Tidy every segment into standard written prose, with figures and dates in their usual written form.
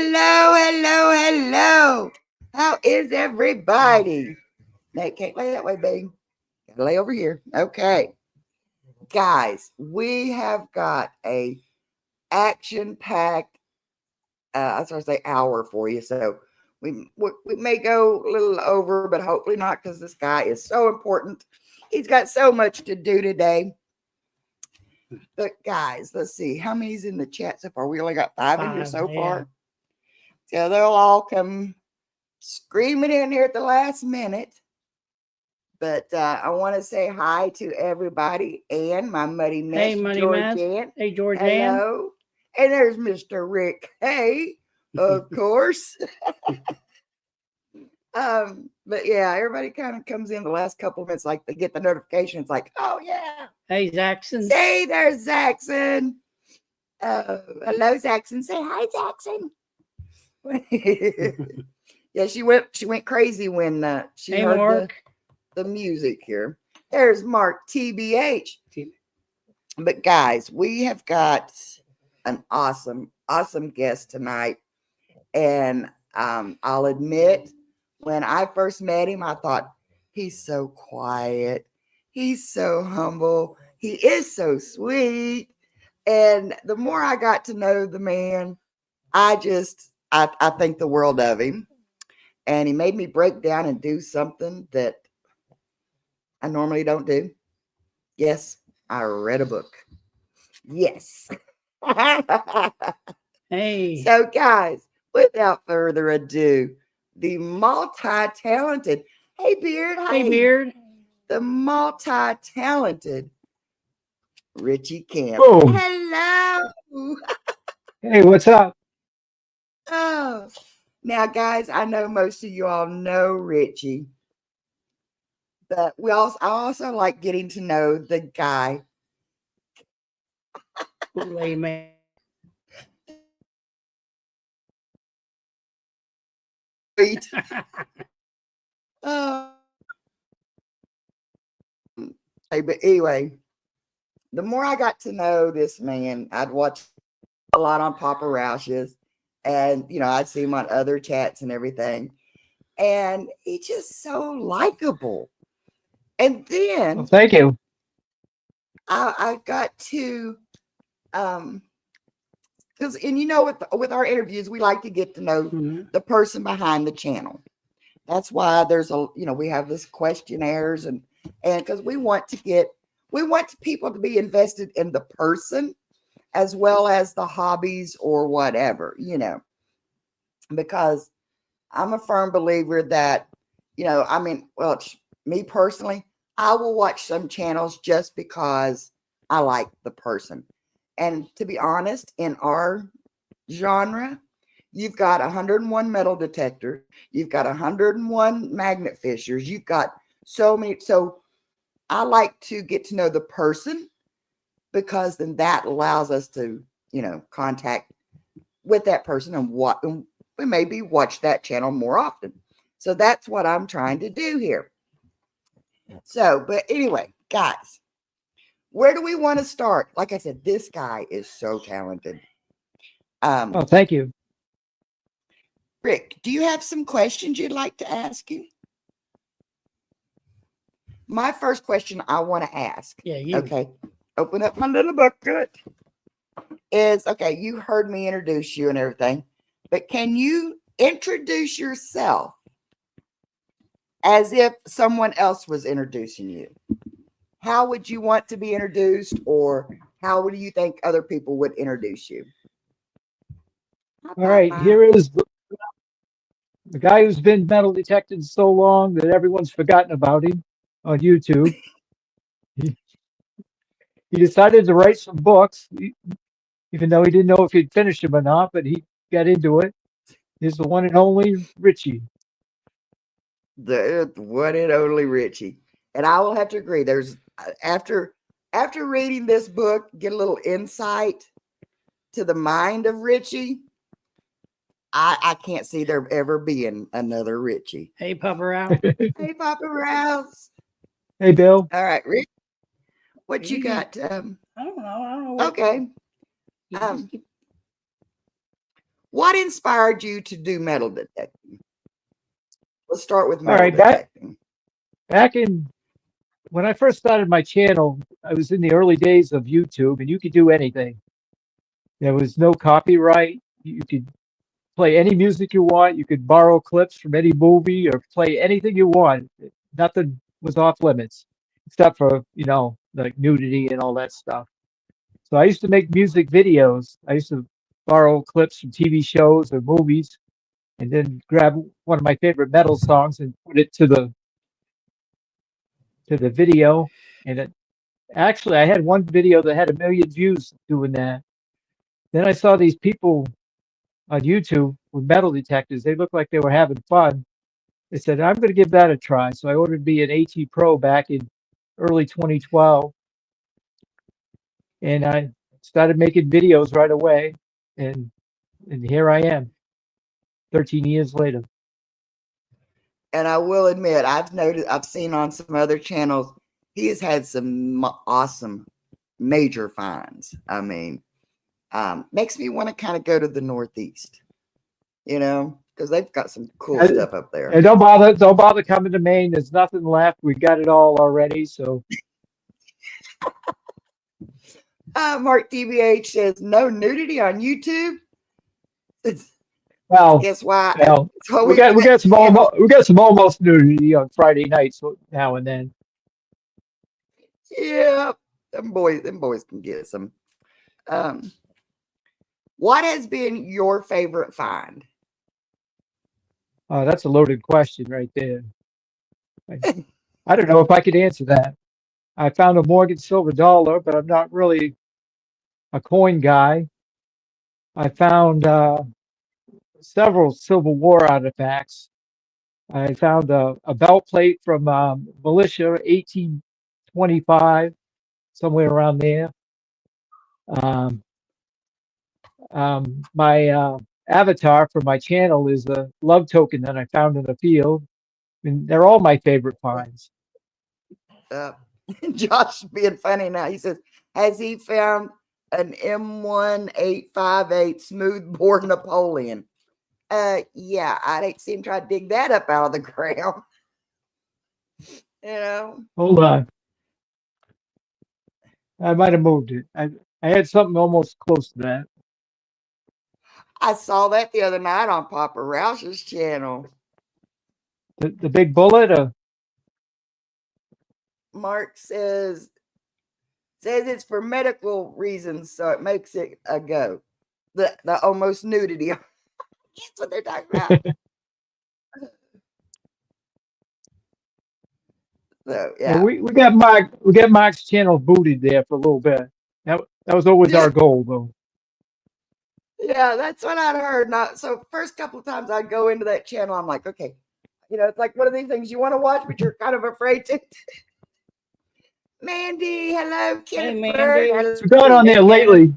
Hello, hello, hello. How is everybody? Nate, can't lay that way, babe. Gotta lay over here. Okay. Guys, we have got a action-packed, I was going to say hour for you. So we may go a little over, but hopefully not, because this guy is so important. He's got so much to do today. But guys, let's see. How many's in the chat so far? We only got five in here so far. So they'll all come screaming in here at the last minute. But I want to say hi to everybody. And my muddy mess, Hey, Muddy Mess. Georgianne. Hey, Georgianne. Hello. And there's Mr. Rick. Hey, of course. But yeah, everybody kind of comes in the last couple of minutes, like they get the notification. It's like, oh yeah. Hey, Zaxxon. Say there's Zaxxon. Hello, Zaxxon. Say hi, Zaxxon. Yeah, she went crazy when she heard the music here. There's Mark TBH. But guys, we have got an awesome guest tonight. And I'll admit, when I first met him, I thought, he's so quiet. He's so humble. He is so sweet. And the more I got to know the man, I think the world of him. And he made me break down and do something that I normally don't do. Yes, I read a book. Yes. Hey. So, guys, without further ado, the multi-talented, hey, Beard. Hey, Beard. The multi-talented Rithie Kamp. Boom. Hello. Hey, what's up? Oh, now, guys, I know most of you all know Rithie, but I also like getting to know the guy. Man. Oh. But anyway, the more I got to know this man, I'd watch a lot on Papa Roush's, and I'd see him on other chats and everything, and he's just so likable. And then, well, thank you. I got to because with our interviews, we like to get to know the person behind the channel. That's why there's we have this questionnaires and because we want people to be invested in the person as well as the hobbies or whatever, because I'm a firm believer that, me personally, I will watch some channels just because I like the person. And to be honest, in our genre, you've got 101 metal detectors, you've got 101 magnet fishers, you've got so many. So I like to get to know the person, because then that allows us to, contact with that person and we maybe watch that channel more often. So that's what I'm trying to do here. So, but anyway, guys, where do we want to start? Like I said, this guy is so talented. Oh, thank you. Rick, do you have some questions you'd like to ask you? My first question I want to ask. Yeah, you. Okay. Open up my little book. Good. Is, okay, you heard me introduce you and everything, but can you introduce yourself as if someone else was introducing you? How would you want to be introduced, or how do you think other people would introduce you? All right, here is the guy who's been metal detected so long that everyone's forgotten about him on YouTube. He decided to write some books, even though he didn't know if he'd finish them or not, but he got into it. He's the one and only Rithie. The one and only Rithie. And I will have to agree, there's after reading this book, get a little insight to the mind of Rithie. I can't see there ever being another Rithie. Hey, Papa Rouse. Hey, Papa Rouse. Hey, Bill. All right, Rich. What you got? I don't know. Okay. What inspired you to do metal detecting? Let's start with All metal right, detecting. back in when I first started my channel, I was in the early days of YouTube, and you could do anything. There was no copyright. You could play any music you want. You could borrow clips from any movie or play anything you want. Nothing was off limits, except for, like nudity and all that stuff. So I used to make music videos. I used to borrow clips from TV shows or movies, and then grab one of my favorite metal songs and put it to the video. And actually, I had one video that had 1 million views doing that. Then I saw these people on YouTube with metal detectors. They looked like they were having fun. I said, I'm going to give that a try. So I ordered me an AT Pro back in early 2012, and I started making videos right away. And here I am, 13 years later. And I will admit, I've seen on some other channels, he has had some awesome major finds. I mean, makes me want to kind of go to the Northeast, because they've got some cool stuff up there. And don't bother coming to Maine. There's nothing left. We got it all already. So Mark TBH says no nudity on YouTube. well, guess why? we got some almost nudity on Friday nights now and then. Yeah, them boys can get some. What has been your favorite find? Oh, that's a loaded question right there. I don't know if I could answer that. I found a Morgan silver dollar, but I'm not really a coin guy. I found several Civil War artifacts. I found a belt plate from militia 1825, somewhere around there. Um, my avatar for my channel is a love token that I found in the field. And they're all my favorite finds. Josh being funny now. He says, has he found an M1858 smoothbore Napoleon? Yeah, I'd hate to see him try to dig that up out of the ground. Hold on. I might have moved it. I had something almost close to that. I saw that the other night on Papa Roush's channel. The big bullet? Mark says it's for medical reasons, so it makes it a go. The almost nudity. That's what they're talking about. So yeah, we got Mark's channel booted there for a little bit. That was always our goal, though. Yeah, that's what I'd heard. So first couple of times I'd go into that channel, I'm like, okay, it's like one of these things you want to watch, but you're kind of afraid to. Mandy, hello, Kenneth. Hey, Mandy. What's going on there lately?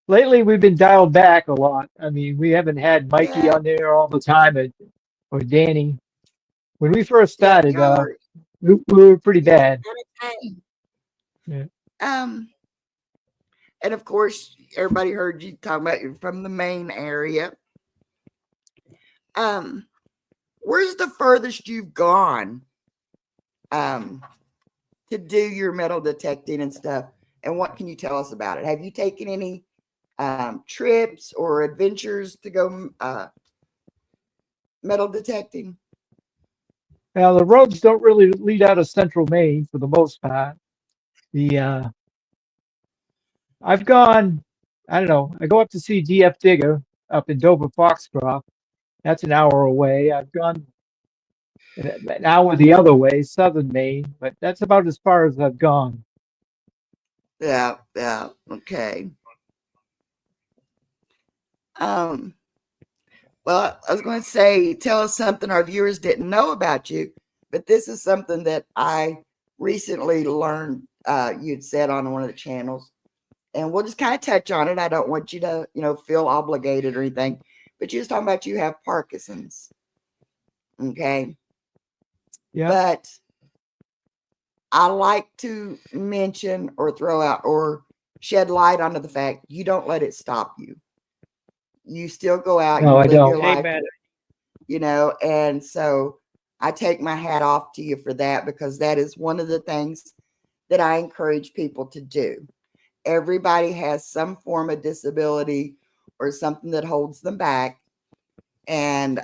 Lately, we've been dialed back a lot. I mean, we haven't had Mikey on there all the time, or Danny. When we first started, we were pretty bad. Yeah. And of course, everybody heard you talking about you're from the Maine area. Where's the furthest you've gone to do your metal detecting and stuff? And what can you tell us about it? Have you taken any trips or adventures to go metal detecting? Well, the roads don't really lead out of central Maine for the most part. I've gone, I don't know, I go up to see DF Digger up in Dover Foxcroft. That's an hour away. I've gone an hour the other way, southern Maine, but that's about as far as I've gone. Yeah, okay. Well, I was going to say, tell us something our viewers didn't know about you, but this is something that I recently learned you'd said on one of the channels, and we'll just kind of touch on it. I don't want you to, feel obligated or anything, but you was talking about you have Parkinson's. Okay. Yeah. But I like to mention or throw out or shed light onto the fact you don't let it stop you. you still go out, No, you I live don't. your Hey, life, better. you know, and so I take my hat off to you for that, because that is one of the things that I encourage people to do. Everybody has some form of disability or something that holds them back. And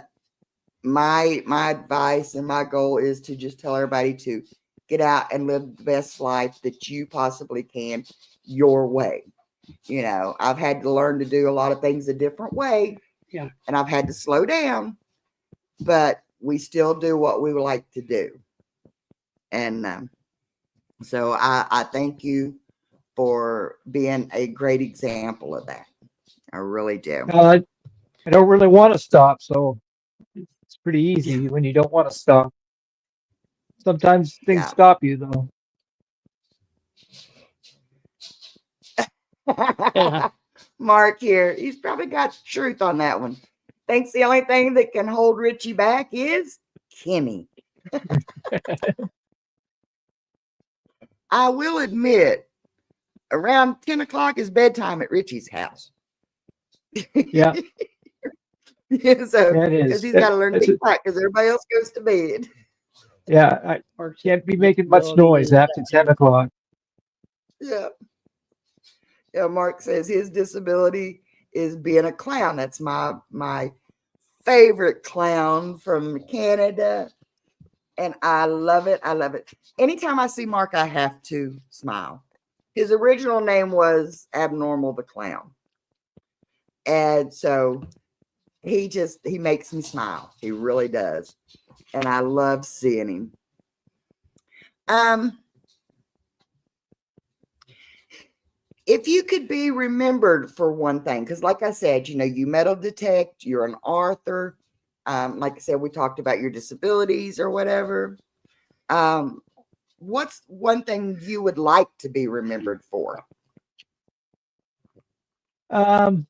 my advice and my goal is to just tell everybody to get out and live the best life that you possibly can your way. You know, I've had to learn to do a lot of things a different way. Yeah. And I've had to slow down, but we still do what we would like to do. And so I thank you for being a great example of that. I really do. I don't really want to stop, so it's pretty easy when you don't want to stop. Sometimes things Yeah. stop you, though. Yeah. Mark here, he's probably got truth on that one. Thinks the only thing that can hold Richie back is Kenny. I will admit, around 10 o'clock is bedtime at Richie's house. Yeah, So, that because is. he's got to learn to That's be it. quiet because everybody else goes to bed. Yeah, I Mark's can't be making much disability noise is after 10 o'clock. Yeah. Yeah. Mark says his disability is being a clown. That's my favorite clown from Canada. And I love it. I love it. Anytime I see Mark, I have to smile. His original name was Abnormal the Clown. And so he makes me smile. He really does. And I love seeing him. If you could be remembered for one thing, because like I said, you know, you metal detect, you're an author. Like I said, we talked about your disabilities or whatever. What's one thing you would like to be remembered for? Um,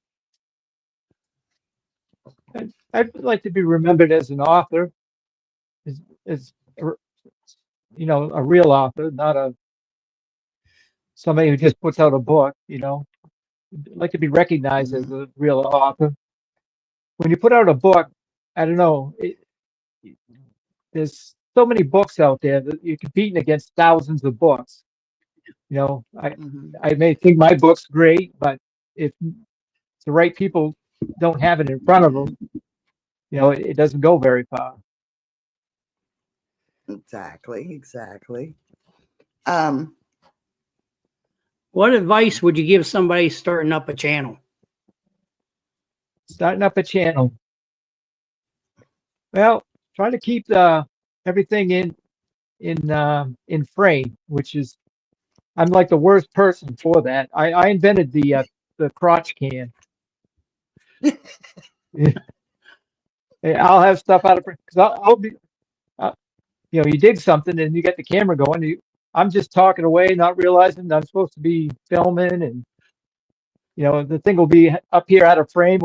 I'd like to be remembered as an author, as you know, a real author, not somebody who just puts out a book. You know, I'd like to be recognized as Mhm. a real author. When you put out a book, I don't know, there's so many books out there that you're competing against thousands of books. You know, Mhm. I may think my book's great, but if the right people don't have it in front of them, you know, it doesn't go very far. Exactly. Exactly. Um, What advice would you give somebody starting up a channel? Starting up a channel, well, try to keep everything in frame, which is I'm like the worst person for that. I invented the crotch cam. I'll have stuff out of frame because I'll be you know, you dig something and you get the camera going. I'm just talking away, not realizing that I'm supposed to be filming, and you know, the thing will be up here out of frame.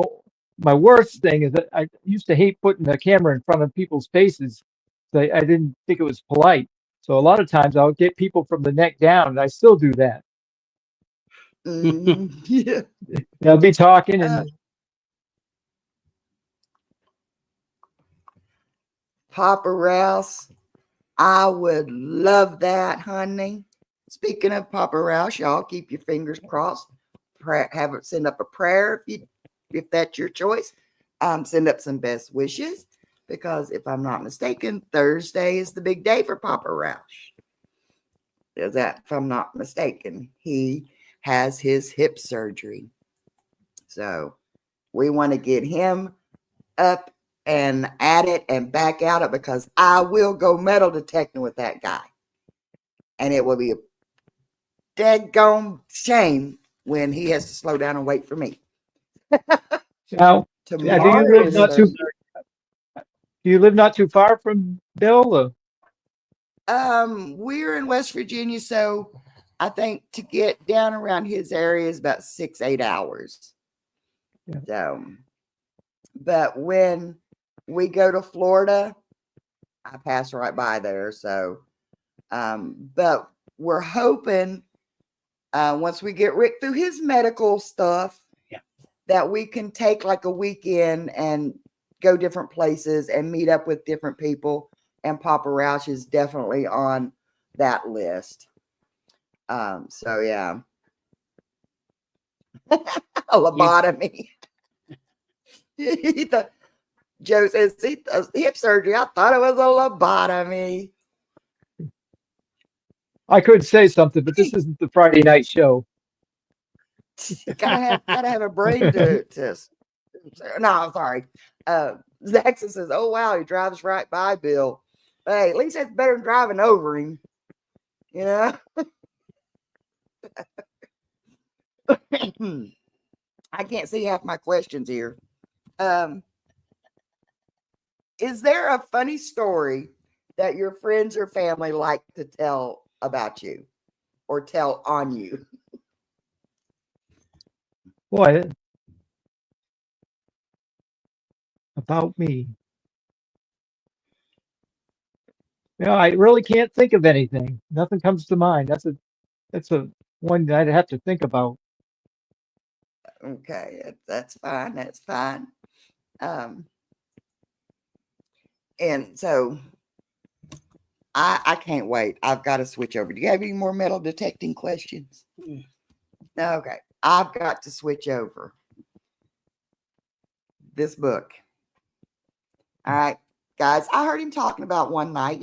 My worst thing is that I used to hate putting the camera in front of people's faces. So I didn't think it was polite. So a lot of times I'll get people from the neck down, and I still do that. yeah. They'll be talking, Uh, and Papa Rouse, I would love that, honey. Speaking of Papa Rouse, y'all keep your fingers crossed. Have it send up a prayer if that's your choice. Send up some best wishes, because if I'm not mistaken, Thursday is the big day for Papa Rouse. Is that, if I'm not mistaken, he has his hip surgery. So we want to get him up and at it and back out it, because I will go metal detecting with that guy. And it will be a daggone shame when he has to slow down and wait for me. now, Tomorrow is Thursday. do you live not too far from Bill? Or? We're in West Virginia, so I think to get down around his area is about 6-8 hours. Yeah. So, but when we go to Florida, I pass right by there. So, but we're hoping once we get Rick through his medical stuff, Yeah. that we can take like a weekend and go different places and meet up with different people. And Papa Roush is definitely on that list. So yeah. A lobotomy. Joe says hip surgery. I thought it was a lobotomy. I could say something, but this isn't the Friday night show. gotta have a brain to no, I'm sorry. Zaxxon says, oh wow, he drives right by Bill. Hey, at least that's better than driving over him. You know? I can't see half my questions here. Is there a funny story that your friends or family like to tell about you or tell on you? Boy, about me. I really can't think of anything. Nothing comes to mind. That's a one that I'd have to think about. Okay, that's fine. That's fine. And so I can't wait. I've got to switch over. Do you have any more metal detecting questions? Okay, I've got to switch over. This book. All right, guys, I heard him talking about one night,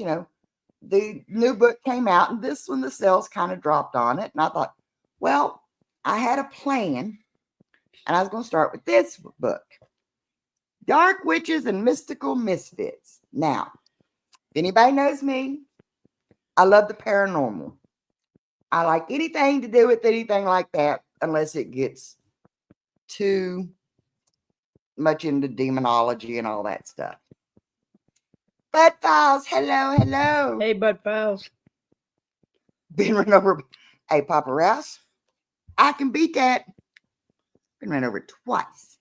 the new book came out and this one, the sales kind of dropped on it. And I thought, well, I had a plan and I was going to start with this book, Dark Witches and Mystical Misfits. Now, if anybody knows me, I love the paranormal. I like anything to do with anything like that, unless it gets too much into demonology and all that stuff. Bud Files, hello. Hey, Bud Files. Been run over. Hey, Papa Rouse, I can beat that. Been run over twice.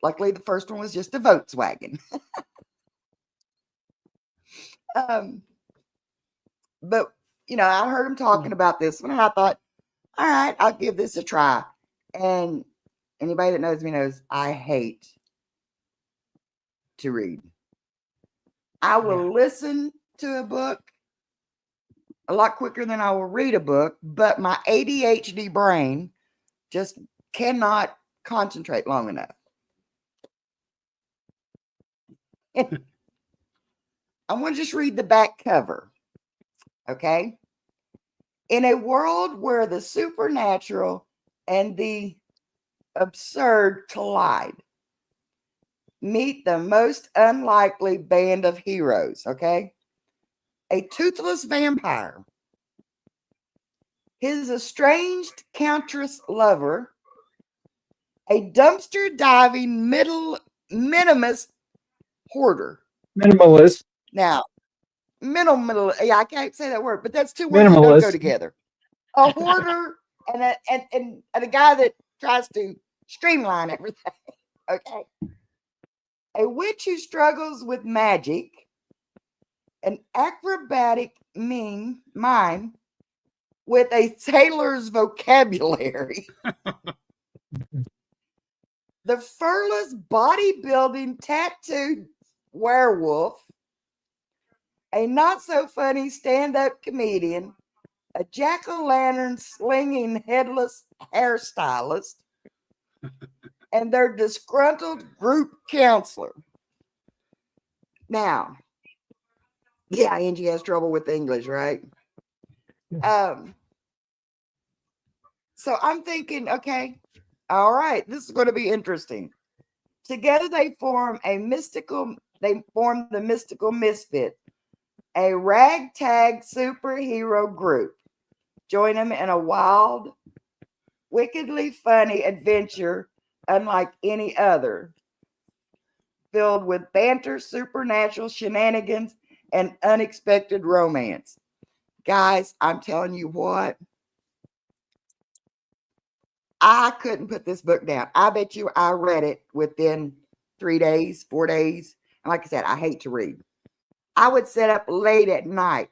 Luckily, the first one was just a Volkswagen. But I heard him talking about this one, and I thought, all right, I'll give this a try. And anybody that knows me knows I hate to read. I will listen to a book a lot quicker than I will read a book, but my ADHD brain just cannot concentrate long enough. I want to just read the back cover. Okay. In a world where the supernatural and the absurd collide, meet the most unlikely band of heroes. Okay. A toothless vampire, his estranged countess lover, a dumpster diving minimalist hoarder. Minimalist. Now, minimal. Yeah, I can't say that word, but that's two words that don't go together. A hoarder and a guy that tries to streamline everything. Okay. A witch who struggles with magic, an acrobatic mime with a sailor's vocabulary, the furless bodybuilding tattooed werewolf, a not so funny stand-up comedian, a jack-o'-lantern slinging headless hairstylist, and their disgruntled group counselor. Now, yeah, Angie has trouble with English, right? So I'm thinking, okay, all right, this is going to be interesting. Together they form the Mystical Misfit, a ragtag superhero group. Join them in a wild, wickedly funny adventure unlike any other, filled with banter, supernatural shenanigans, and unexpected romance. Guys, I'm telling you what, I couldn't put this book down. I bet you I read it within 3 days, 4 days. And like I said, I hate to read. I would sit up late at night.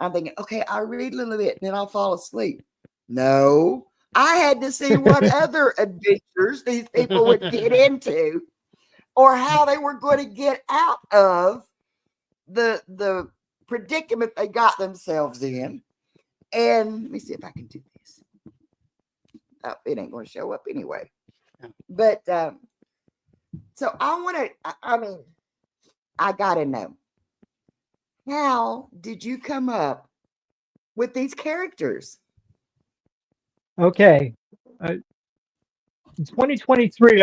I'm thinking, okay, I'll read a little bit and then I'll fall asleep. No, I had to see what other adventures these people would get into, or how they were going to get out of the predicament they got themselves in. And let me see if I can do this. Oh, it ain't going to show up anyway. But so I want to, I mean, I got to know, how did you come up with these characters? Okay. In 2023,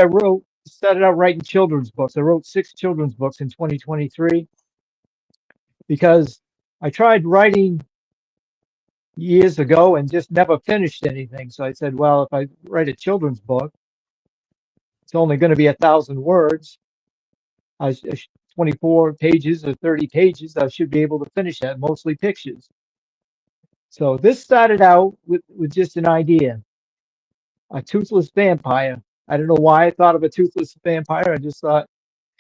started out writing children's books. I wrote 6 children's books in 2023 because I tried writing years ago and just never finished anything. So I said, well, if I write a children's book, it's only going to be 1,000 words. 24 pages or 30 pages, I should be able to finish that, mostly pictures. So this started out with just an idea, a toothless vampire. I don't know why I thought of a toothless vampire. I just thought,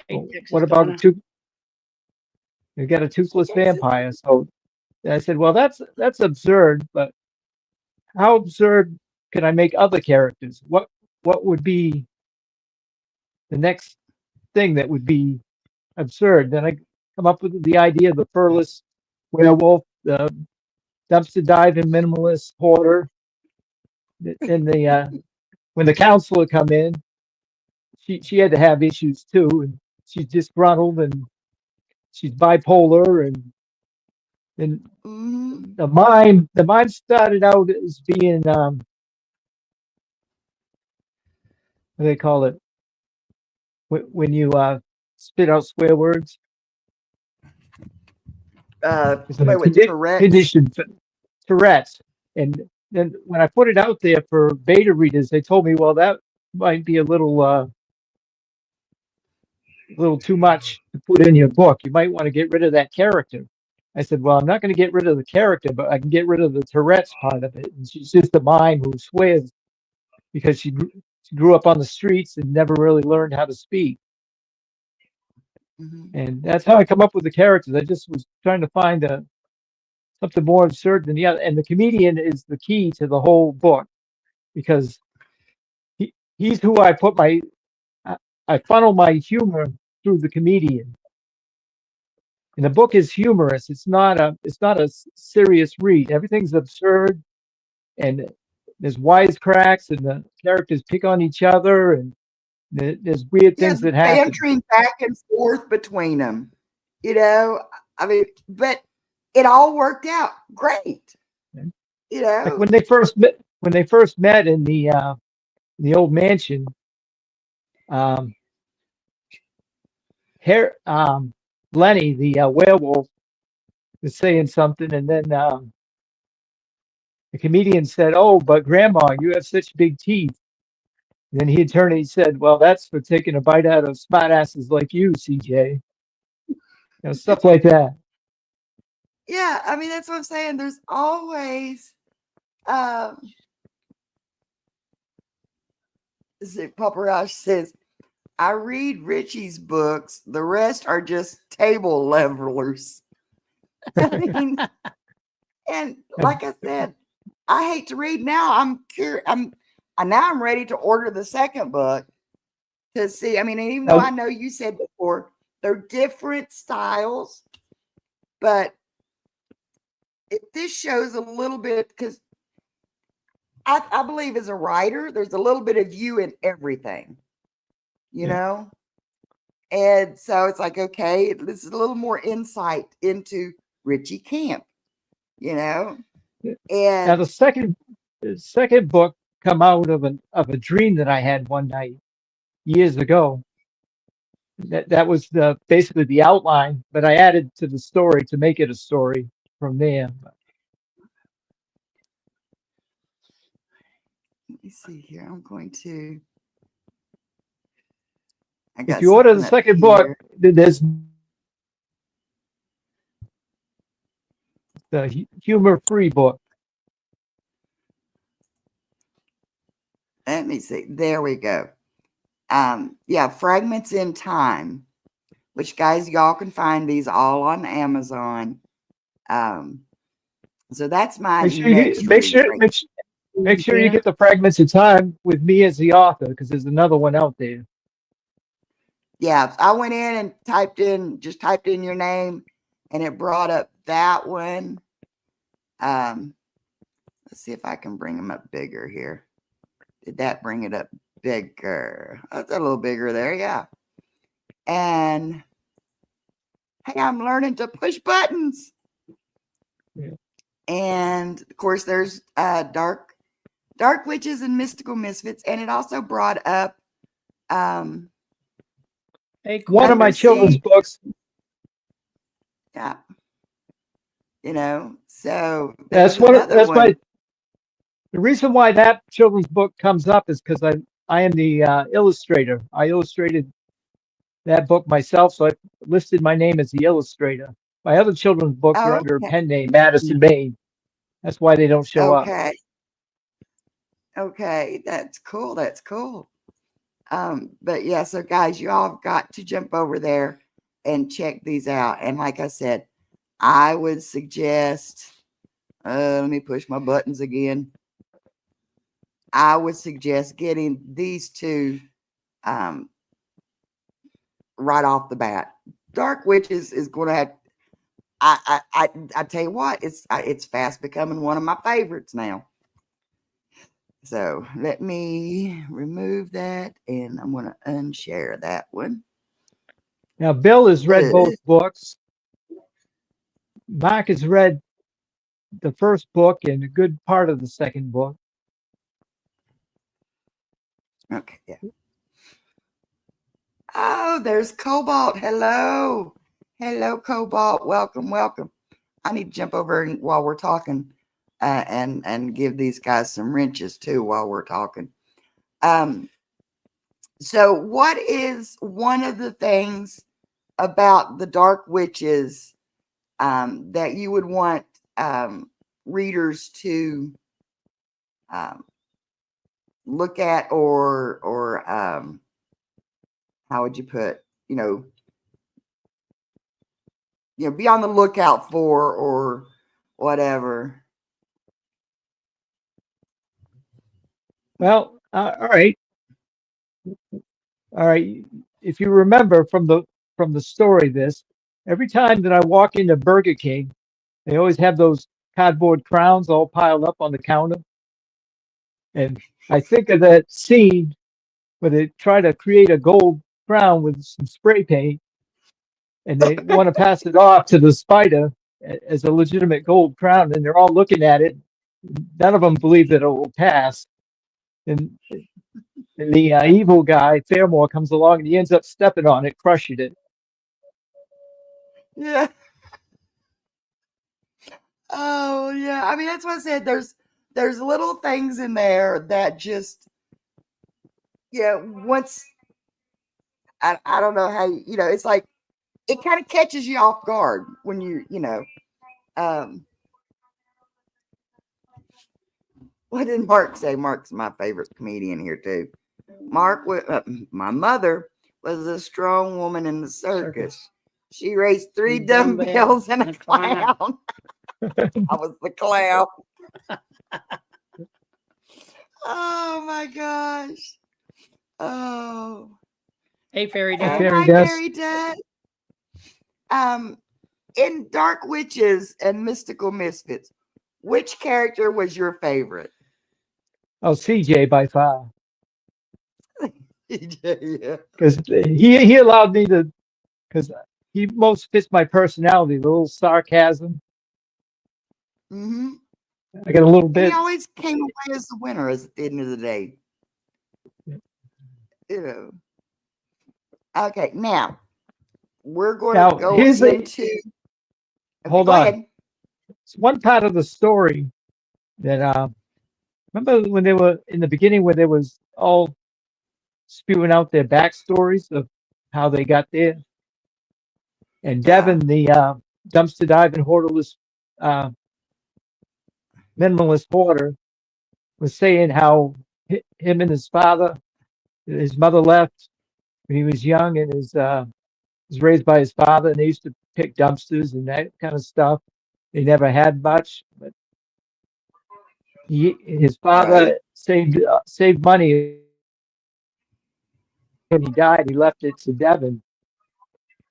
well, what about a tooth? You got a toothless vampire. So I said, well, that's absurd, but how absurd can I make other characters? What would be the next thing that would be absurd? Then I come up with the idea of the furless werewolf, the dumpster diving minimalist hoarder. And when the counselor come in, she had to have issues too, and she's disgruntled and she's bipolar, and the mime started out as being what do they call it when you spit out swear words? Somebody with Tourette's. Condition Tourette's. And then when I put it out there for beta readers, they told me, well, that might be a little too much to put in your book. You might want to get rid of that character. I said, well, I'm not going to get rid of the character, but I can get rid of the Tourette's part of it. And she's just a mime who swears because she grew up on the streets and never really learned how to speak. And that's how I come up with the characters. I just was trying to find something more absurd than the other. And the comedian is the key to the whole book because he's who I put I funnel my humor through the comedian. And the book is humorous. It's not a serious read. Everything's absurd, and there's wisecracks, and the characters pick on each other, and there's weird things that happen. Bantering back and forth between them, I mean, but it all worked out great. Like when they first met in the old mansion, Lenny, the werewolf, was saying something, and then the comedian said, "Oh, but Grandma, you have such big teeth." And then he turned and he said, "Well, that's for taking a bite out of smartasses like you, CJ." Stuff like that. Yeah, I mean, that's what I'm saying. There's always Paparaj says, I read Richie's books. The rest are just table levelers. I mean, and like I said, I hate to read now. I'm curious. I'm ready to order the second book to see. I mean, and even though I know you said before, they're different styles, but this shows a little bit, because I believe as a writer, there's a little bit of you in everything, you know? And so it's like, okay, this is a little more insight into Rithie Kamp, And now the second book come out of a dream that I had one night years ago. That was basically the outline, but I added to the story to make it a story from there. Let me see here. I'm going to. If you order the second book, there's the humor-free book. Let me see. There we go. Yeah, Fragments in Time, which, guys, y'all can find these all on Amazon. So that's my Make Make sure you get the Fragments of Time with me as the author, because there's another one out there. Yeah, I went in and typed in your name, and it brought up that one. Let's see if I can bring them up bigger here. Did that bring it up bigger? That's a little bigger there, yeah. And hey, I'm learning to push buttons. Yeah. And of course, there's Dark Witches and Mystical Misfits, and it also brought up one of my children's books. Yeah. So That's the reason why that children's book comes up is because I am the illustrator. I illustrated that book myself, so I listed my name as the illustrator. My other children's books are under a pen name, Madison Maine. That's why they don't show up. Okay, that's cool. That's cool. But yeah, so guys, you all have got to jump over there and check these out. And like I said, I would suggest, let me push my buttons again. I would suggest getting these two right off the bat. Dark Witches is going to have, I tell you what, it's fast becoming one of my favorites now. So let me remove that, and I'm going to unshare that one. Now, Bill has read both books. Mark has read the first book and a good part of the second book. Okay, yeah. Oh, there's Cobalt. Hello. Hello, Cobalt. Welcome, welcome. I need to jump over while we're talking and give these guys some wrenches too while we're talking. So what is one of the things about the Dark Witches that you would want readers to look at, or how would you put, be on the lookout for, or whatever? Well, all right. All right. If you remember from the story, every time that I walk into Burger King, they always have those cardboard crowns all piled up on the counter. And I think of that scene where they try to create a gold crown with some spray paint, and they want to pass it off to the spider as a legitimate gold crown, and they're all looking at it. None of them believe that it will pass. And the evil guy, Fairmore, comes along and he ends up stepping on it, crushing it. Yeah. Oh, yeah. I mean, that's what I said. There's little things in there that just, once, I don't know how, it's like, it kind of catches you off guard when what did Mark say? Mark's my favorite comedian here too. Mark, my mother was a strong woman in the circus. She raised 3 dumbbells and a clown. I was the clown. Oh my gosh. Oh. Hey, Fairy Dad. Hi, Fairy Dad. In Dark Witches and Mystical Misfits, which character was your favorite? Oh, CJ by far. Yeah. Because he allowed me to, because he most fits my personality, the little sarcasm. Mm-hmm. I got a little bit. He always came away as the winner at the end of the day. Okay, now we're going to go into. Hold on. Ahead. It's one part of the story that remember when they were in the beginning, where they was all spewing out their backstories of how they got there, and Devin, the dumpster diving hoarderless, minimalist hoarder, was saying how him and his mother left when he was young, and was raised by his father, and they used to pick dumpsters and that kind of stuff. They never had much, but his father saved money. When he died, he left it to Devin,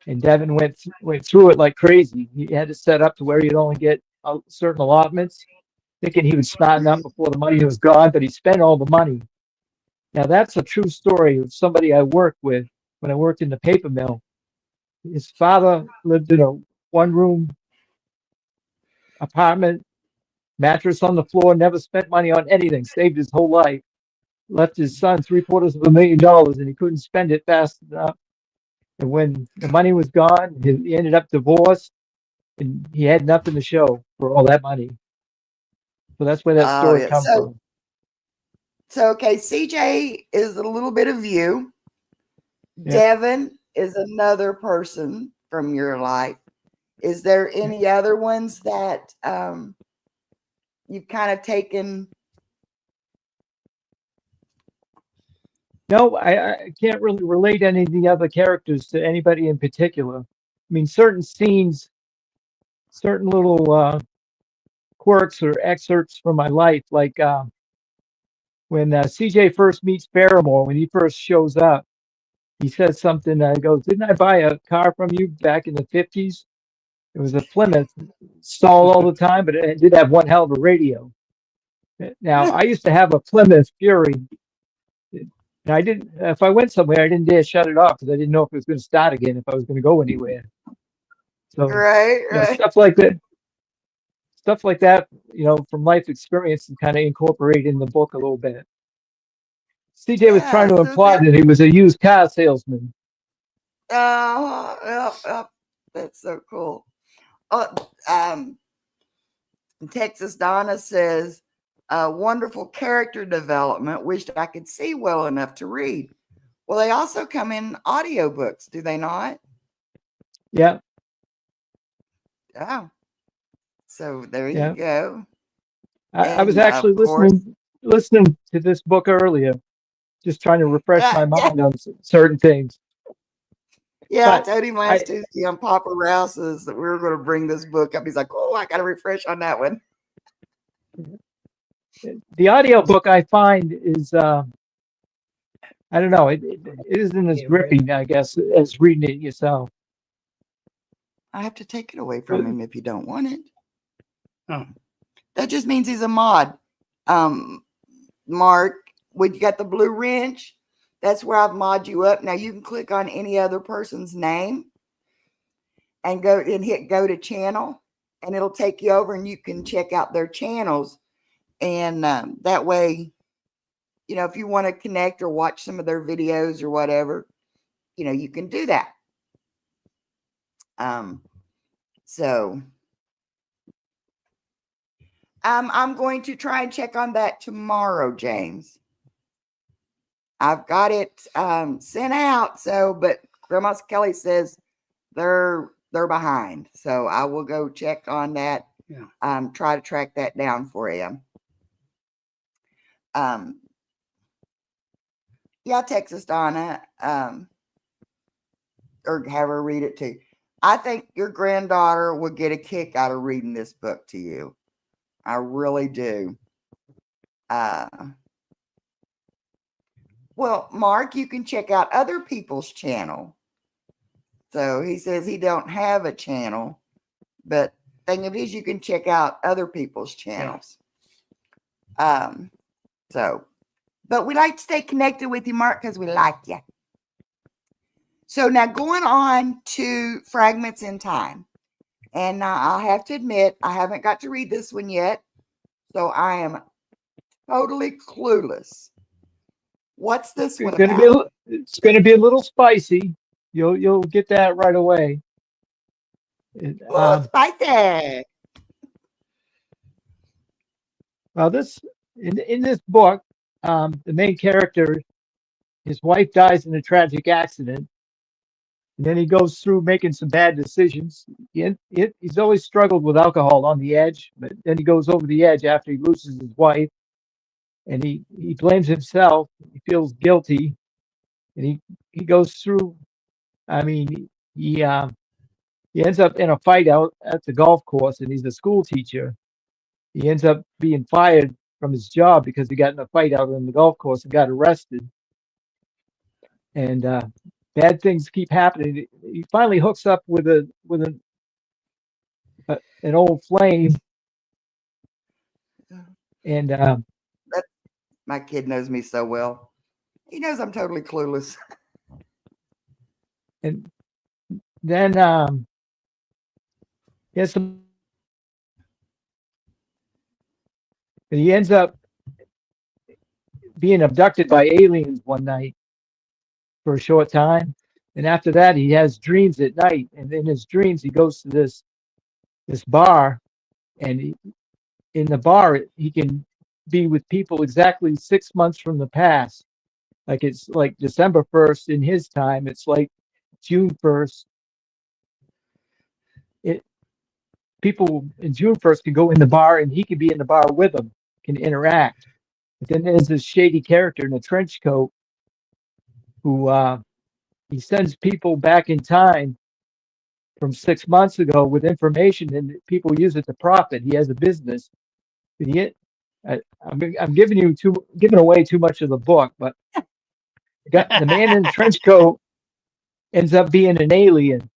and Devin went through it like crazy. He had it set up to where he'd only get certain allotments, thinking he was smart enough before the money was gone, but he spent all the money. Now that's a true story of somebody I worked with when I worked in the paper mill. His father lived in a one-room apartment, mattress on the floor, never spent money on anything, saved his whole life, left his son $750,000, and he couldn't spend it fast enough. And when the money was gone, he ended up divorced, and he had nothing to show for all that money. So that's where that Oh, story yeah. comes from. So, okay, CJ is a little bit of you. Yeah. Devin is another person from your life. Is there any other ones that you've kind of taken? No, I can't really relate any of the other characters to anybody in particular. I mean, certain scenes, certain little quirks or excerpts from my life, like when CJ first meets Barrymore, when he first shows up, he says something. He goes, "Didn't I buy a car from you back in the 50s? It was a Plymouth, stalled all the time, but it did have one hell of a radio." Now, I used to have a Plymouth Fury. And I didn't, if I went somewhere, I didn't dare shut it off because I didn't know if it was going to start again, if I was going to go anywhere. So, Right. stuff like that, from life experience and kind of incorporate in the book a little bit. CJ was trying Yeah. to So imply that he was a used car salesman. that's so cool. Um, Texas Donna says, wonderful character development. Wished I could see well enough to read. Well, they also come in audiobooks, do they not? Yeah. Oh, so there you Yeah. go. I was And actually of course, listening to this book earlier, just trying to refresh my mind on certain things. I But told him last Tuesday on Papa Rouse's that we were going to bring this book up. He's like, "Oh, I got to refresh on that one." The audio book I find is, I don't know, it isn't as gripping, I guess, as reading it yourself. I have to take it away from him if you don't want it. Oh. That just means he's a mod. Mark, when you got the blue wrench, that's where I've mod you up. Now you can click on any other person's name and go and hit go to channel, and it'll take you over and you can check out their channels. And that way, if you want to connect or watch some of their videos or whatever, you can do that. So I'm going to try and check on that tomorrow, James. I've got it sent out. But Grandma Kelly says they're behind. So I will go check on that. Yeah. Try to track that down for you. Yeah, Texas Donna. Or have her read it too. I think your granddaughter would get a kick out of reading this book to you. I really do. Well, Mark, you can check out other people's channel. So he says he don't have a channel, but thing of it is you can check out other people's channels. Yeah. But we like to stay connected with you, Mark, because we like you. So now going on to Fragments in Time. And I'll have to admit, I haven't got to read this one yet. So I am totally clueless. What's this one about? It's going to be a little spicy. You'll get that right away. Spicy. Well, in this book, the main character, his wife dies in a tragic accident, and then he goes through making some bad decisions. He's always struggled with alcohol on the edge, but then he goes over the edge after he loses his wife, and he blames himself. He feels guilty, and he goes through. I mean, he ends up in a fight out at the golf course, and he's a school teacher. He ends up being fired from his job because he got in a fight out on the golf course and got arrested. And bad things keep happening. He finally hooks up with an old flame, and My kid knows me so well. He knows I'm totally clueless. and then he has some. And he ends up being abducted by aliens one night for a short time, and after that, he has dreams at night. And in his dreams, he goes to this bar, and in the bar, he can be with people exactly 6 months from the past. Like it's like December 1st in his time. It's like June 1st. People in June 1st can go in the bar, and he can be in the bar with them, can interact. But then there's this shady character in a trench coat who he sends people back in time from 6 months ago with information, and people use it to profit. He has a business. I'm giving away too much of the book, but the man in the trench coat ends up being an alien,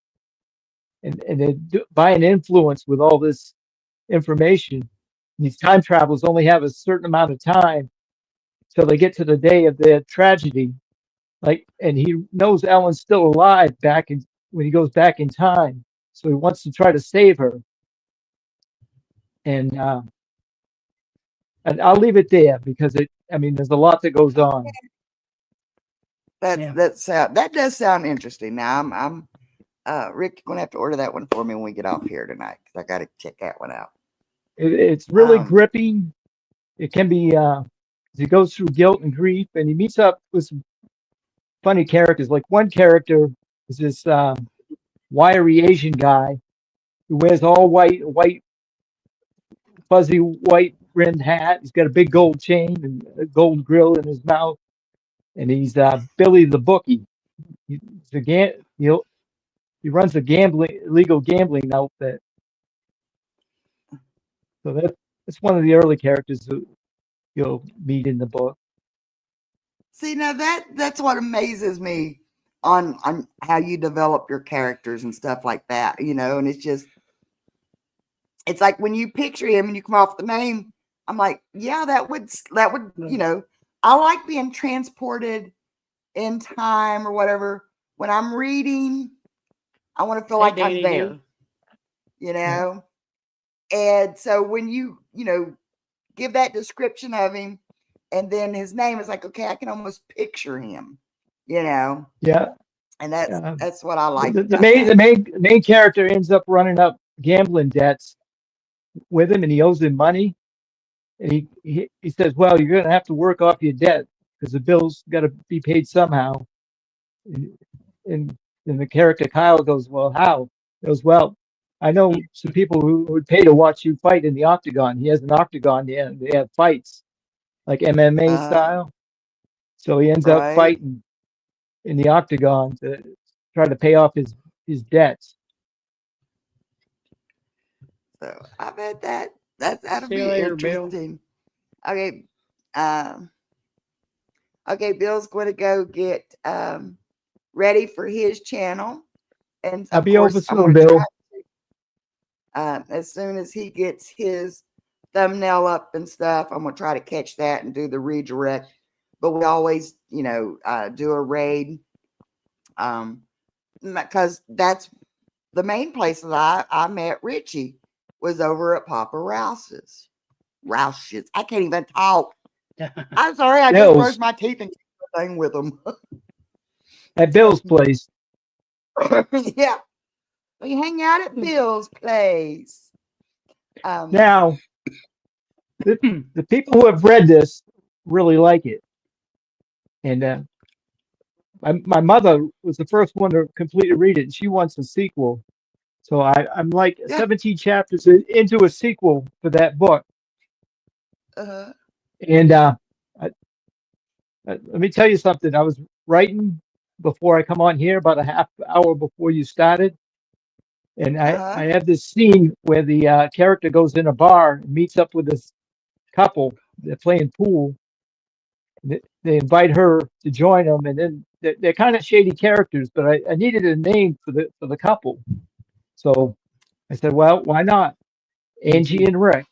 and by an influence with all this information. These time travelers only have a certain amount of time till they get to the day of their tragedy. And he knows Ellen's still alive when he goes back in time, so he wants to try to save her. And I'll leave it there because there's a lot that goes on. That does sound interesting. Now I'm Rick, you're gonna have to order that one for me when we get off here tonight because I got to check that one out. It's really gripping. It can be. He goes through guilt and grief, and he meets up with some funny characters. Like one character is this wiry Asian guy who wears all white, fuzzy white brimmed hat. He's got a big gold chain and a gold grill in his mouth, and he's Billy the bookie. He runs a illegal gambling outfit. So that's one of the early characters who you'll meet in the book. See, now that's what amazes me on how you develop your characters and stuff like that, and it's like when you picture him and you come off the name, I'm like, yeah, that would, I like being transported in time or whatever. When I'm reading, I want to feel like I'm there, Yeah. And so when you give that description of him, and then his name is like, okay, I can almost picture him, Yeah. And that's what I like. The main character ends up running up gambling debts with him, and he owes him money. And he says, well, you're going to have to work off your debt because the bill's got to be paid somehow. And the character Kyle goes, well, how? He goes, well, I know some people who would pay to watch you fight in the octagon. He has an octagon, yeah, they have fights like MMA style. So he ends up fighting in the octagon to try to pay off his debts. So I bet that'll be interesting. Okay. Okay, Bill's going to go get ready for his channel. And I'll be over soon, Bill. As soon as he gets his thumbnail up and stuff, I'm going to try to catch that and do the redirect. But we always, do a raid. Because that's the main place that I met Richie was over at Papa Rouse's. I can't even talk. I'm sorry. I just brushed my teeth and kept the thing with them. At Bill's place. Yeah. We hang out at Bill's place. Now, the people who have read this really like it. And my mother was the first one to completely read it, and she wants a sequel. So I'm like 17 chapters into a sequel for that book. And let me tell you something. I was writing before I come on here, about a half hour before you started. And I have this scene where the character goes in a bar and meets up with this couple, they're playing pool. They invite her to join them, and then they're kind of shady characters. But I needed a name for the couple, so I said, well, why not Angie and Rick?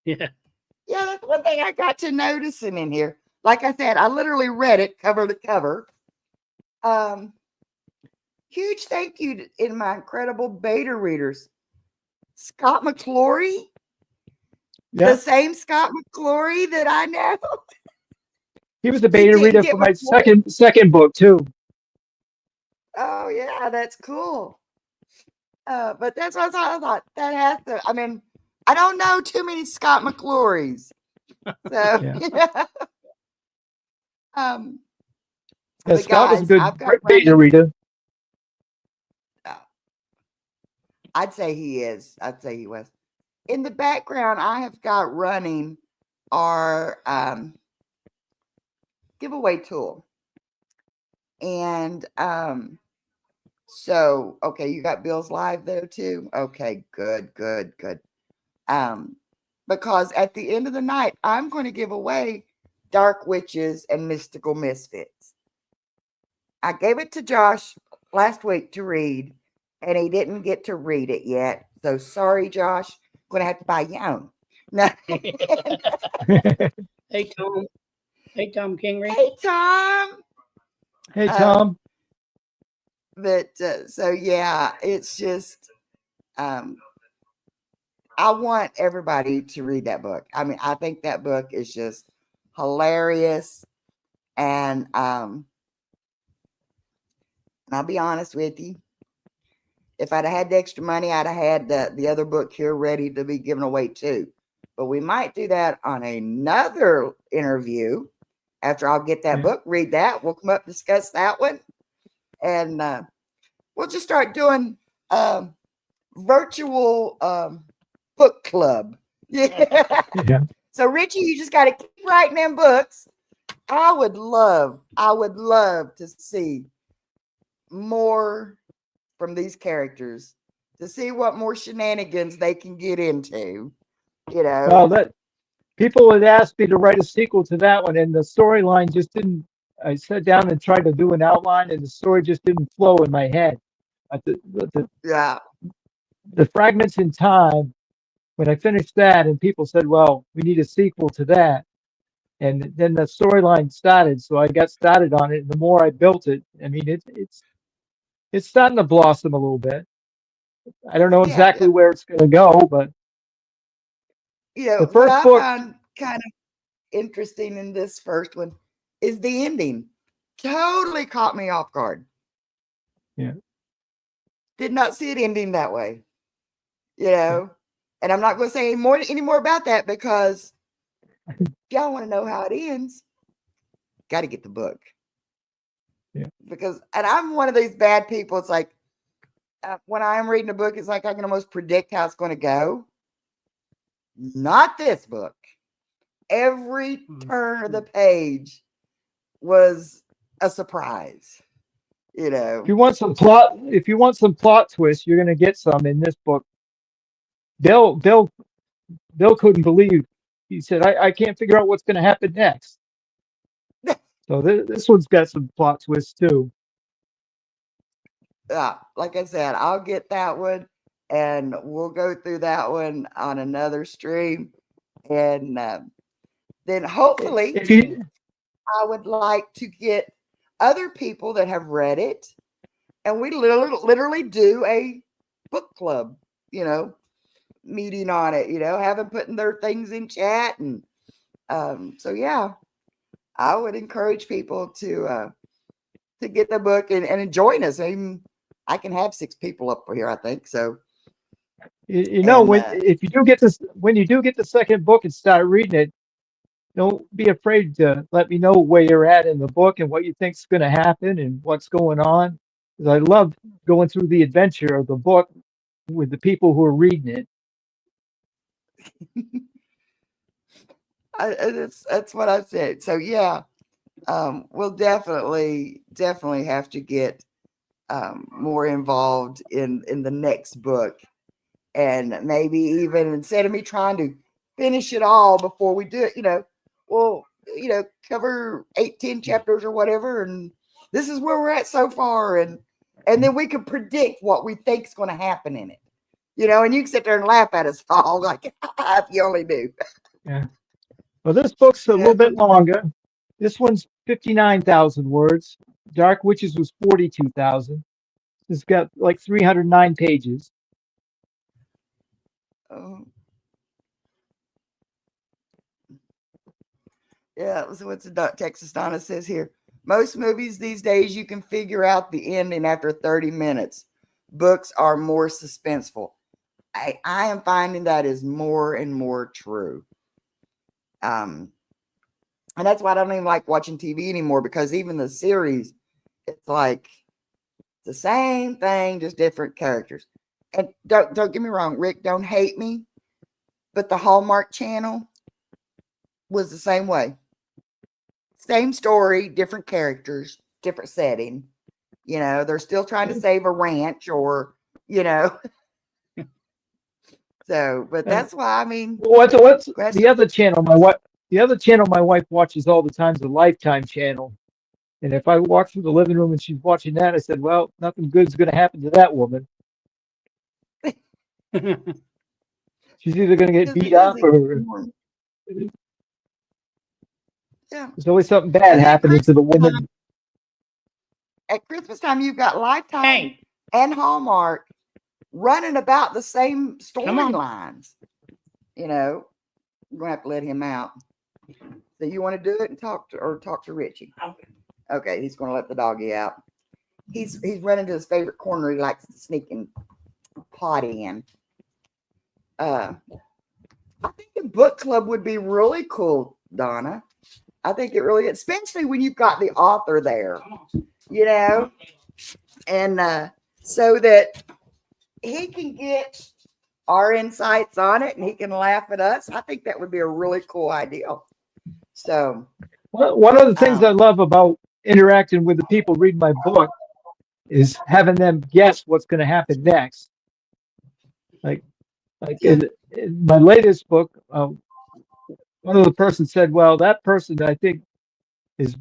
Yeah. Yeah, that's one thing I got to noticing in here. Like I said, I literally read it cover to cover. Huge thank you in my incredible beta readers. Scott McClory, Yeah, the same Scott McClory that I know. he was the He beta didn't reader get for my McClory. second book too. Oh yeah, that's cool. But that's what I thought. That has to. I mean, I don't know too many Scott McClorys. So Yeah, yeah. Um, yeah. but Scott was a guys, good I've got beta running. reader. I'd say he is. I'd say he was. In the background, I have got running our giveaway tool. And so okay, you got Bill's live there too. Okay, good. Because at the end of the night, I'm going to give away Dark Witches and Mystical Misfits. I gave it to Josh last week to read, and he didn't get to read it yet. So sorry, Josh. I'm going to have to buy your own. No. Hey, Tom. Hey, Tom Kingery. Hey, Tom. Hey, Tom. But so yeah, it's just I want everybody to read that book. I mean, I think that book is just hilarious, and I'll be honest with you. If I'd have had the extra money, I'd have had the other book here ready to be given away too. But we might do that on another interview after I'll get that book, read that. We'll come up, discuss that one, and we'll just start doing virtual book club. Yeah. Yeah. So Richie, you just got to keep writing them books. I would love to see more from these characters, to see what more shenanigans they can get into. You know. Well, that people had asked me to write a sequel to that one, and the storyline just didn't. I sat down and tried to do an outline, and the story just didn't flow in my head. Yeah. The fragments in time. When I finished that, and people said, "Well, we need a sequel to that," and then the storyline started, so I got started on it. And the more I built it, I mean, it's starting to blossom a little bit. I don't know Yeah. exactly where it's going to go, but You know, the what first I book, found kind of interesting in this first one is the ending. Totally caught me off guard. yeah, Did not see it ending that way. You know, and I'm not going to say any more about that, because if y'all want to know how it ends, got to get the book. yeah, Because, and I'm one of these bad people. It's like when I'm reading a book, it's like I can almost predict how it's going to go. Not this book. Every turn of the page was a surprise. You know. if you want some plot twists, you're going to get some in this book. Bill couldn't believe. He said, "I can't figure out what's going to happen next." So this one's got some plot twists too. Like I said, I'll get that one, and we'll go through that one on another stream, and then hopefully If you, I would like to get other people that have read it, and we literally do a book club, you know, meeting on it, you know, having putting their things in chat. And so yeah, I would encourage people to get the book and join us. I mean, I can have 6 people up here, I think. So you know, and when you do get the second book and start reading it, don't be afraid to let me know where you're at in the book and what you think's going to happen and what's going on. Because I love going through the adventure of the book with the people who are reading it. that's what I said. So yeah, we'll definitely have to get more involved in the next book. And maybe even instead of me trying to finish it all before we do it, well, cover 8, 10 chapters or whatever, and this is where we're at so far, and then we can predict what we think is going to happen in it, and you can sit there and laugh at us all like if you only knew. Yeah. Well, this book's a little bit longer. This one's 59,000 words. Dark Witches was 42,000. It's got like 309 pages. Yeah, so what's the Texas Donna says here? Most movies these days you can figure out the ending after 30 minutes. Books are more suspenseful. I am finding that is more and more true. And that's why I don't even like watching TV anymore, because even the series, it's like the same thing, just different characters. And don't get me wrong, Rick, don't hate me, but the Hallmark Channel was the same way. Same story, different characters, different setting. They're still trying to save a ranch or, So, but that's why, I mean, what's the other channel my wife watches all the time is the Lifetime channel. And if I walk through the living room and she's watching that, I said, well, nothing good's going to happen to that woman. She's either going to get beat up or there's always something bad happening to the woman. At Christmas time, you've got Lifetime and Hallmark running about the same storylines. You're going to have to let him out. So you want to do it and talk to Richie? Okay, he's going to let the doggy out. He's running to his favorite corner. He likes to sneak and potty in. I think a book club would be really cool, Donna. I think it really, especially when you've got the author there, and so that he can get our insights on it and he can laugh at us. I think that would be a really cool idea. So, one of the things I love about interacting with the people reading my book is having them guess what's going to happen next. Like in my latest book, one of the persons said, "Well, that person I think is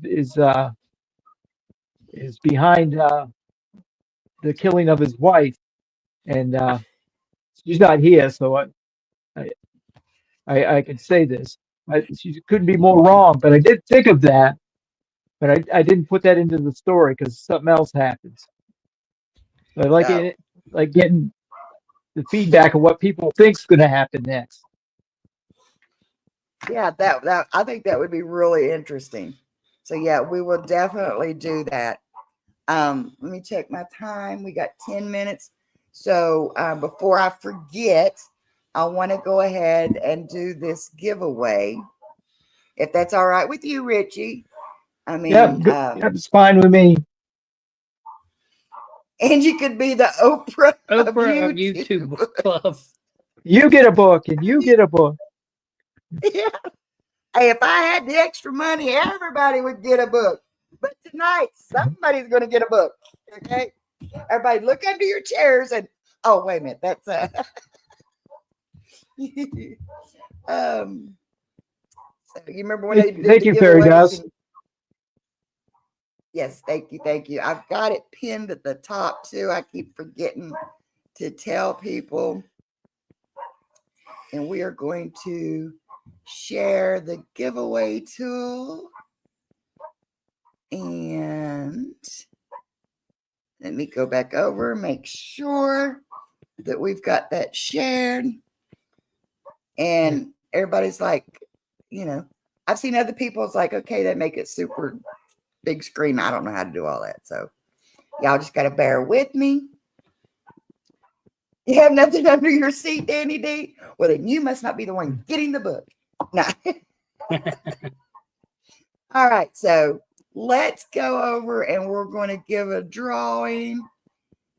behind the killing of his wife, and she's not here, so I can say this. She couldn't be more wrong, but I did think of that, but I didn't put that into the story because something else happens. So I like it, like getting the feedback of what people think's going to happen next." Yeah, that I think that would be really interesting. So yeah, we will definitely do that. Let me check my time. We got 10 minutes. So before I forget, I want to go ahead and do this giveaway, if that's all right with you, Richie. I mean, it's fine with me. Angie could be the Oprah of YouTube Club. You get a book, and you get a book. Yeah. Hey, if I had the extra money, everybody would get a book. But tonight, somebody's going to get a book. Okay? Everybody look under your chairs and, oh, wait a minute. That's, so you remember when they did thank you, Fairy Dust. Yes, thank you. Thank you. I've got it pinned at the top too. I keep forgetting to tell people. And we are going to share the giveaway tool. And let me go back over, make sure that we've got that shared. And everybody's like, I've seen other people, it's like, okay, they make it super big screen. I don't know how to do all that. So y'all just got to bear with me. You have nothing under your seat, Danny D? Well, then you must not be the one getting the book. No. All right. So let's go over and we're going to give a drawing.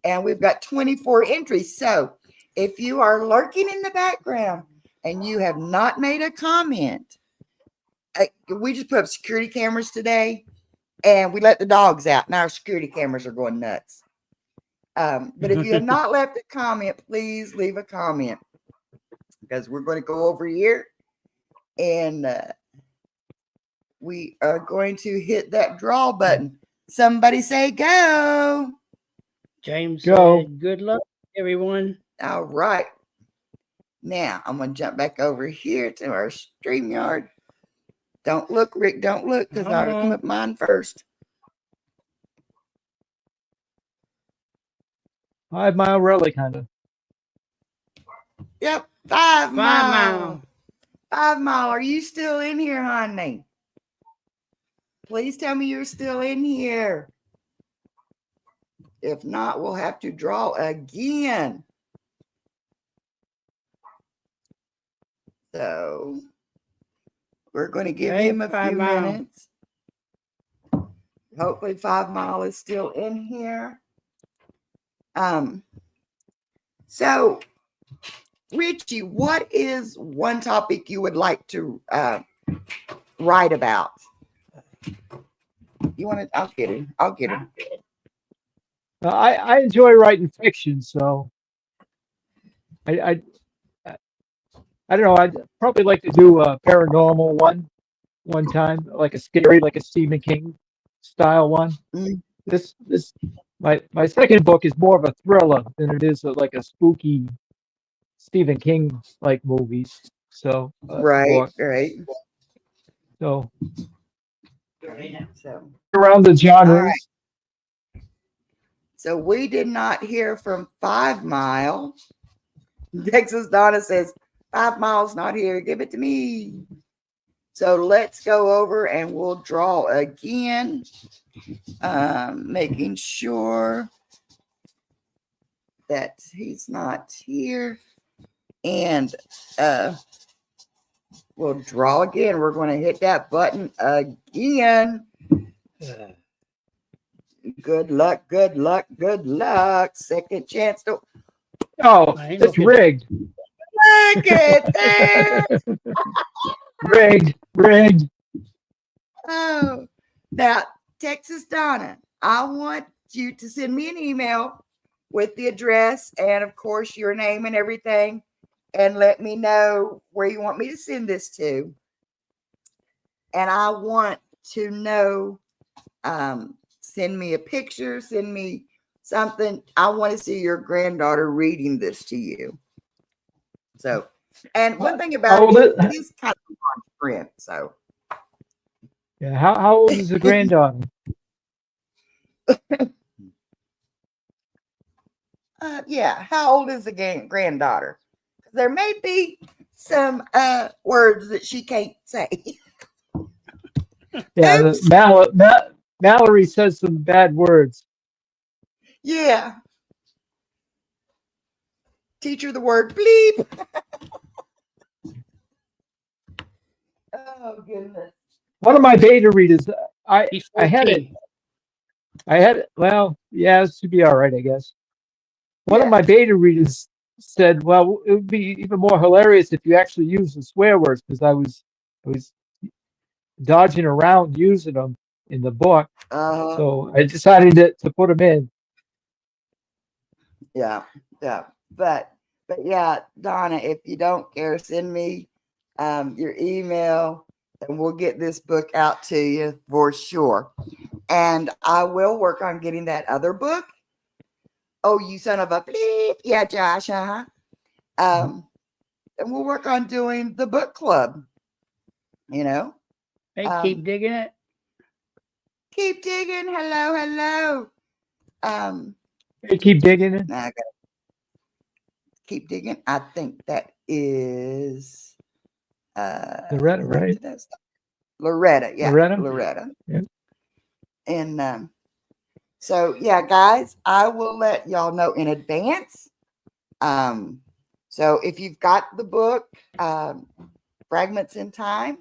And we've got 24 entries. So if you are lurking in the background and you have not made a comment, we just put up security cameras today and we let the dogs out. Now our security cameras are going nuts. But if you have not left a comment, please leave a comment because we're going to go over here and we are going to hit that draw button. Somebody say go. James Go. said, good luck, everyone. All right. Now I'm going to jump back over here to our StreamYard. Don't look, Rick. Don't look because I come up mine first. 5 Mile Rally, kind of. Yep. 5 Mile. 5 Mile. 5 Mile. Are you still in here, honey? Please tell me you're still in here. If not, we'll have to draw again. So we're going to give him a few minutes. Hopefully 5 Mile is still in here. So Richie, what is one topic you would like to write about? You want to? I'll get it. I'll get it. I enjoy writing fiction, so I don't know. I'd probably like to do a paranormal one time, like a scary, like a Stephen King style one. Mm. This my second book is more of a thriller than it is like a spooky Stephen King like movies. So Right. So So around the genres. right. So we did not hear from 5 Mile. Texas Donna says 5 Mile's not here. Give it to me. So let's go over and we'll draw again, making sure that he's not here. And we'll draw again. We're going to hit that button again. Good luck, good luck, good luck. Second chance to. Oh, it's rigged. Look at that. Rigged. Oh, now, Texas Donna, I want you to send me an email with the address and, of course, your name and everything, and let me know where you want me to send this to. And I want to know, send me a picture, send me something. I want to see your granddaughter reading this to you. So, and one thing about it is kind of large print. So, yeah, how old is the granddaughter? Yeah, how old is the granddaughter? There may be some words that she can't say. Yeah, Mallory says some bad words. Yeah. Teach her the word bleep. Oh goodness. One of my beta readers, I had it. Well, yeah, it should be all right, I guess. One of my beta readers said, well, it would be even more hilarious if you actually used the swear words, because I was dodging around using them in the book. So I decided to put them in. Yeah. But yeah, Donna, if you don't care, send me your email and we'll get this book out to you for sure. And I will work on getting that other book. Oh, you son of a bleep. Yeah, Josh. And we'll work on doing the book club. You know. Hey, keep digging it. Keep digging. Hello. Hey, keep digging it. Now I gotta keep digging. I think that is Loretta, right? Loretta, yeah. Loretta. Yeah. And so yeah, guys, I will let y'all know in advance. So if you've got the book, Fragments in Time,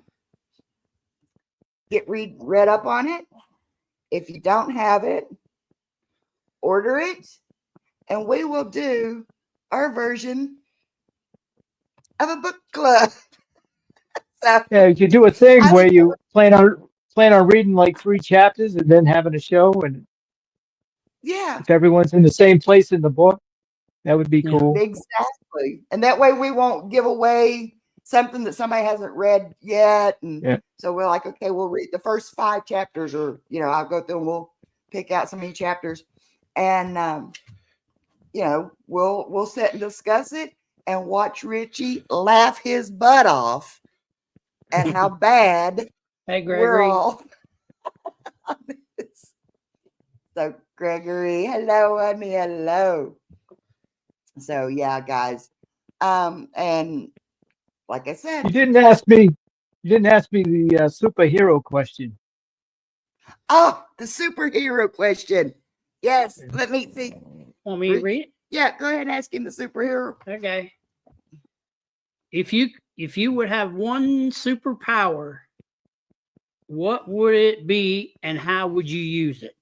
read up on it. If you don't have it, order it, and we will do our version of a book club. So, yeah, you could do a thing where you plan on reading like 3 chapters and then having a show, and Yeah, If everyone's in the same place in the book, that would be Yeah. cool. exactly. And that way we won't give away something that somebody hasn't read yet. And Yeah. so we're like, okay, we'll read the first 5 chapters, or, I'll go through and we'll pick out so many chapters. And, we'll sit and discuss it and watch Richie laugh his butt off at how bad Hey, we're Gregory. all on this. So, Gregory, hello, honey, hello. So, yeah, guys. And like I said, You didn't ask me the superhero question. oh, the superhero question. Yes, let me see. Want me to read it? Yeah, go ahead and ask him the superhero. Okay. If you would have one superpower, what would it be and how would you use it?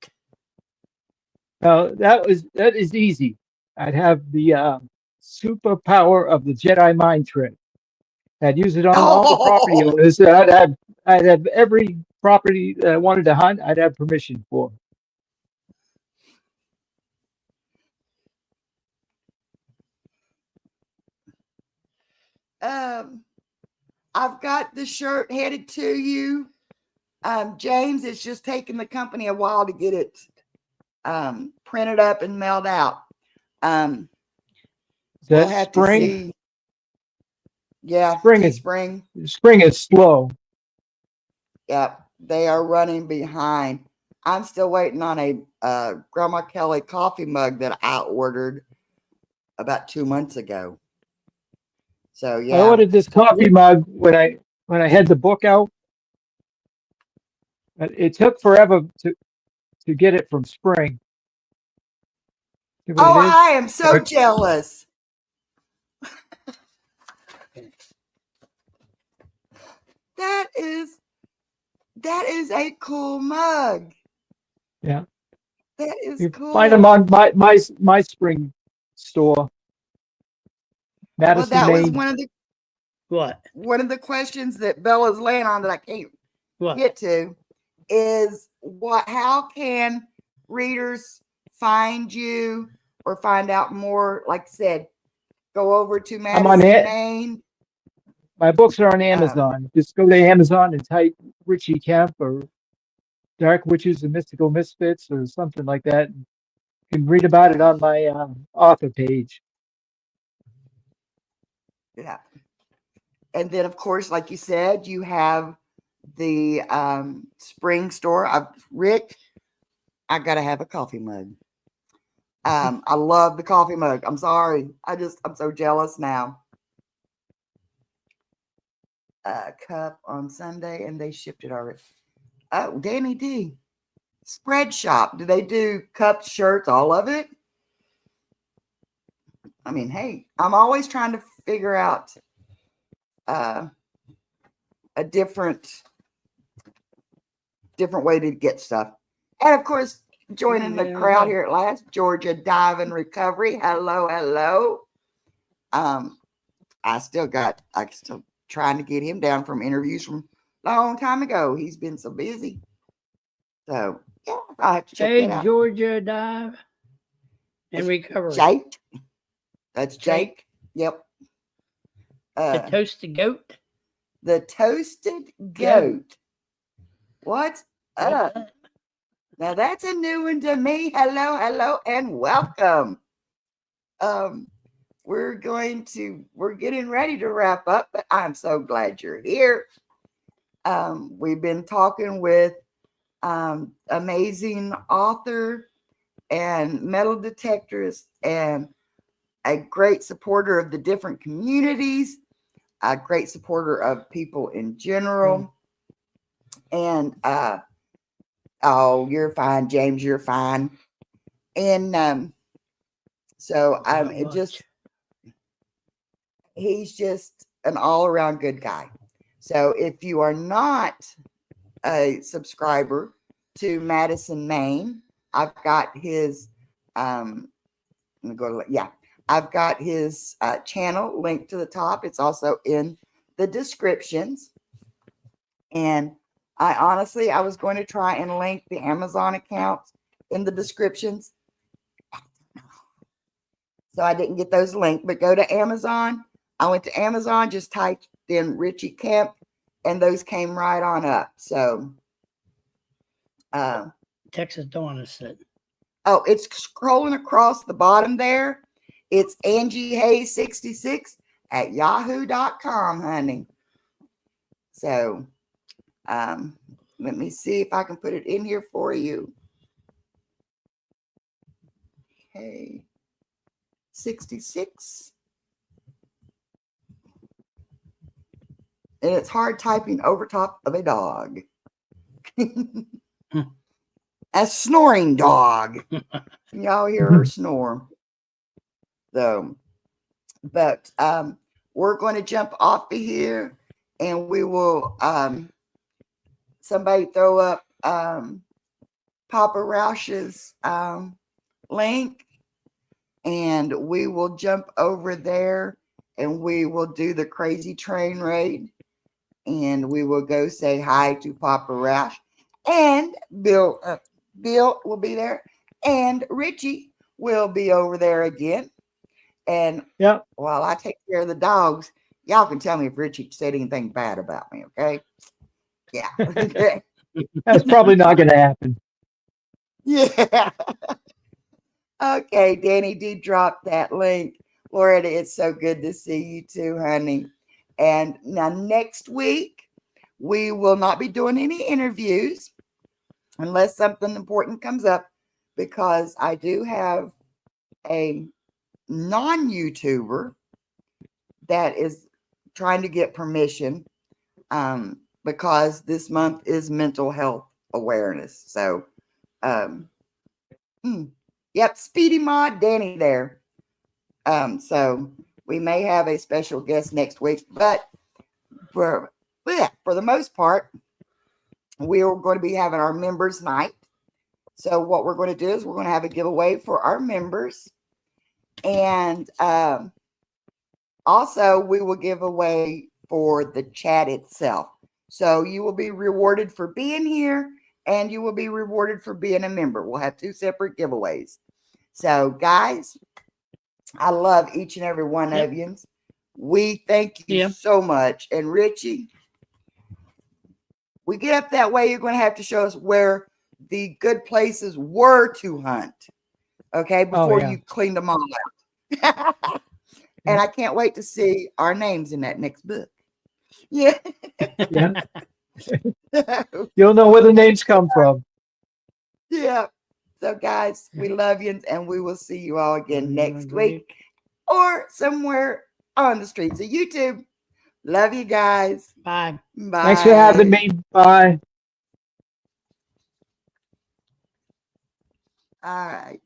That is easy. I'd have the superpower of the Jedi mind trick. I'd use it on all the property Oh, owners. I'd have every property that I wanted to hunt. I'd have permission for. I've got the shirt headed to you. James, it's just taken the company a while to get it printed up and mailed out. Is We'll that have to spring? see. Yeah, Spring Teespring. is slow. Yep, they are running behind. I'm still waiting on a Grandma Kelly coffee mug that I ordered about 2 months ago. So I yeah, ordered this coffee mug when I had the book out. It took forever to get it from Spring. See what oh, it is? I am so jealous. That is a cool mug. Yeah. That is You find them cool. on my Spring store, Well, Madison, that was Maine. What? one of the questions that Bella's laying on that I can't What? get to is how can readers find you or find out more? Like I said, go over to I'm on Madison, it. Maine. My books are on Amazon. Just go to Amazon and type Rithie Kamp or Dark Witches and Mystical Misfits or something like that. You can read about it on my author page. Yeah. And then, of course, like you said, you have the Spring store. Rick, I gotta have a coffee mug. I love the coffee mug. I'm sorry. I'm so jealous now. Cup on Sunday and they shipped it already. Oh, Danny D. Spread Shop. Do they do cups, shirts, all of it? I mean, hey, I'm always trying to figure out a different way to get stuff. And of course, joining the crowd here at last, Georgia Dive and Recovery. Hello, hello. I still trying to get him down from interviews from a long time ago. He's been so busy. So yeah, I'll have to check that out. Georgia Dive and Recovery. Jake. That's Jake. Yep. The Toasted Goat. The Toasted Goat. What's up? Now that's a new one to me. Hello, hello, and welcome. We're getting ready to wrap up, but I'm so glad you're here. We've been talking with amazing author and metal detectorist and a great supporter of the different communities, a great supporter of people in general. And oh, you're fine, James, you're fine. And so he's just an all-around good guy. So if you are not a subscriber to Madison, Maine, I've got his I've got his channel linked to the top. It's also in the descriptions. And I was going to try and link the Amazon account in the descriptions, So I didn't get those linked, but go to Amazon. I went to Amazon, just typed in Rithie Kamp, and those came right on up. So, Texas Dawn is it. Oh, it's scrolling across the bottom there. It's Angie Hayes 66 at yahoo.com, honey. So, let me see if I can put it in here for you. Okay. 66. And it's hard typing over top of a dog. A snoring dog. Y'all hear her snore. So, but we're going to jump off of here, and we will somebody throw up Papa Roush's link, and we will jump over there, and we will do the crazy train raid, and we will go say hi to Papa Roush, and Bill will be there, and Richie will be over there again. And while I take care of the dogs, y'all can tell me if Richie said anything bad about me, okay? Yeah. Okay. That's probably not going to happen. Yeah. Okay, Danny did drop that link. Loretta, it's so good to see you too, honey. And now next week, we will not be doing any interviews unless something important comes up, because I do have a non-YouTuber that is trying to get permission because this month is mental health awareness. So, yep, Speedy Mod Danny there. So we may have a special guest next week, but for the most part, we are going to be having our members night. So what we're going to do is we're going to have a giveaway for our members, and also we will give away for the chat itself. So you will be rewarded for being here, and you will be rewarded for being a member. We'll have two separate giveaways. So guys, I love each and every one of you. We thank you so much. And Richie, we get up that way, you're going to have to show us where the good places were to hunt. Okay, before you cleaned them all out. And I can't wait to see our names in that next book. Yeah. You'll know where the names come from. Yeah. So guys, we love you, and we will see you all again next week or somewhere on the streets of YouTube. Love you guys. Bye. Bye. Thanks for having me. Bye. All right.